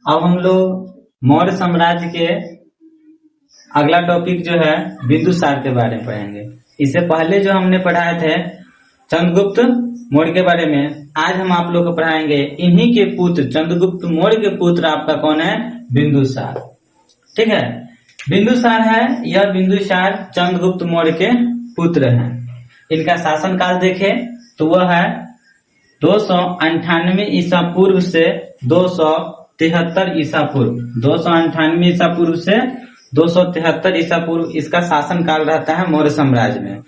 अब हम लोग मौर्य साम्राज्य के अगला टॉपिक जो है बिंदुसार के बारे में पढ़ेंगे। इससे पहले जो हमने पढ़ाए थे चंद्रगुप्त मौर्य के बारे में, आज हम आप लोग को पढ़ाएंगे इन्हीं के पुत्र, चंद्रगुप्त मौर्य के पुत्र आपका कौन है? बिंदुसार। ठीक है, बिंदुसार है, यह बिंदुसार चंद्रगुप्त मौर्य के पुत्र हैं। इनका शासन काल देखे तो वह है 298 ईसा पूर्व से 273 ईसा पूर्व, 298 ईसा पूर्व से 273 ईसा पूर्व इसका शासन काल रहता है मौर्य साम्राज्य में।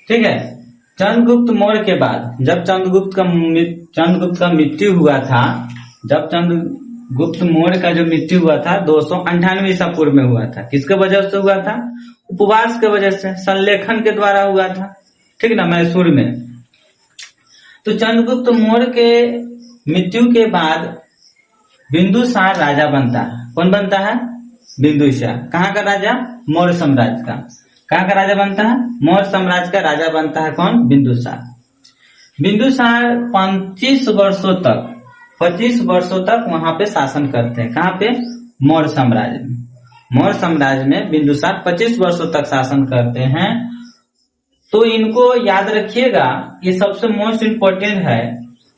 ठीक है, चंद्रगुप्त मौर्य के बाद जब चंद्रगुप्त का मृत्यु हुआ था, जब चंद्रगुप्त मौर्य का जो मृत्यु हुआ था 298 ईसा पूर्व में हुआ था। किसके वजह से हुआ था? उपवास के वजह से, संलेखन के द्वारा हुआ था। ठीक ना, मैसूर में। तो चंद्रगुप्त मौर्य के मृत्यु के बाद बिंदुसार राजा बनता है। कौन बनता है? बिंदुसार। कहाँ का राजा? मौर्य साम्राज्य का। कहाँ का राजा बनता है? मौर्य साम्राज्य का राजा बनता है कौन? बिंदुसार। बिंदुसार 25 वर्षों तक वहां पे शासन करते हैं। कहाँ पे? मौर्य साम्राज्य में। मौर्य साम्राज्य में बिंदुसार 25 वर्षों तक शासन करते हैं। तो इनको याद रखिएगा, ये सबसे मोस्ट इम्पोर्टेंट है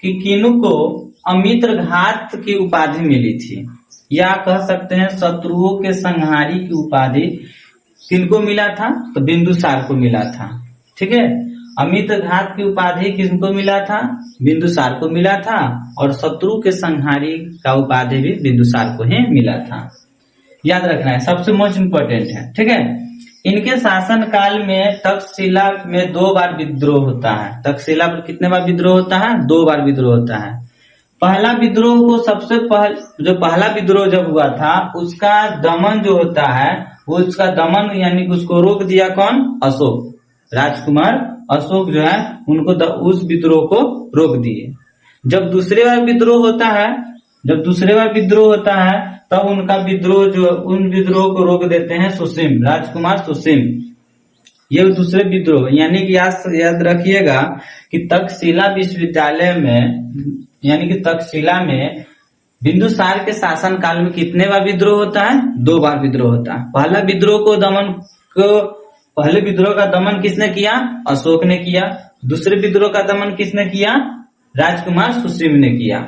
कि किनको अमित्रघात की उपाधि मिली थी, या कह सकते हैं शत्रुओं के संहारी की उपाधि किनको मिला था? तो बिंदुसार को मिला था। ठीक है, अमित्रघात की उपाधि किनको मिला था? बिंदुसार को मिला था, और शत्रु के संहारी का उपाधि भी बिंदुसार को ही मिला था। याद रखना है, सबसे मोस्ट इम्पोर्टेंट है। ठीक है, इनके शासन काल में तक्षशिला में 2 बार विद्रोह होता है। तक्षशिला पर कितने बार विद्रोह होता है? 2 बार विद्रोह होता है। पहला विद्रोह को जो पहला विद्रोह जब हुआ था उसका दमन जो होता है, वो उसका दमन यानी कि उसको रोक दिया कौन? अशोक, राजकुमार अशोक जो है उनको उस विद्रोह को रोक दिए। जब दूसरे बार विद्रोह होता है तब उनका विद्रोह उन विद्रोह को रोक देते हैं सुसीम, राजकुमार सुसीम। ये दूसरे विद्रोह, यानी कि याद रखिएगा कि तक्षशिला विश्वविद्यालय में, यानी कि तक्षशिला में बिंदुसार के शासन काल में कितने बार विद्रोह होता है? 2 बार विद्रोह होता है। पहले विद्रोह का दमन किसने किया? अशोक ने किया। दूसरे विद्रोह का दमन किसने किया? राजकुमार सुसीम ने किया।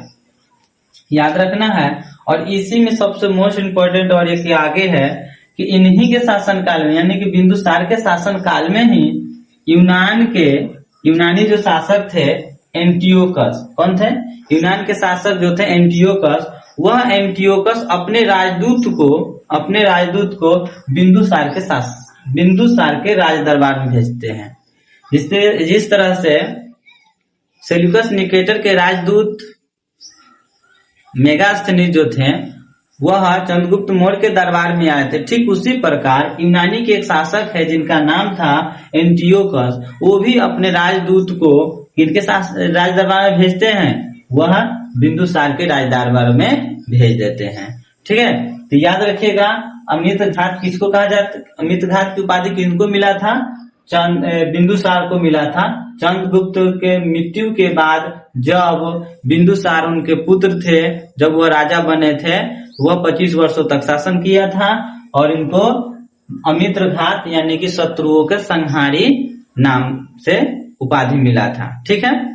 याद रखना है। और इसी में सबसे मोस्ट इम्पोर्टेंट और एक आगे है कि इन्हीं के शासन काल में, यानी कि बिंदुसार के शासन काल में ही यूनानी जो शासक थे एंटियोकस, कौन थे? यूनान के शासक जो थे एंटियोकस, वह एंटियोकस अपने राजदूत को बिंदुसार के राज दरबार में भेजते हैं। जिस तरह से सेल्यूकस निकेटर के राजदूत मेगास्थनीज जो थे वह चंद्रगुप्त मौर्य के दरबार में आए थे, ठीक उसी प्रकार यूनानी के एक शासक है जिनका नाम था एंटियोकस, वो भी अपने राजदूत को किनके राज दरबार में भेजते हैं? वह बिंदुसार के राज दरबार में भेज देते हैं। ठीक है, तो याद रखिएगा अमित्रघात किसको कहा जाता है? अमित्रघात की उपाधि किनको मिला था? बिंदुसार को मिला था। चंद्रगुप्त के मृत्यु के बाद जब बिंदुसार उनके पुत्र थे, जब वह राजा बने थे, वह 25 वर्षों तक शासन किया था और इनको अमित्रघात यानी कि शत्रुओं के संहारी नाम से उपाधि मिला था। ठीक है।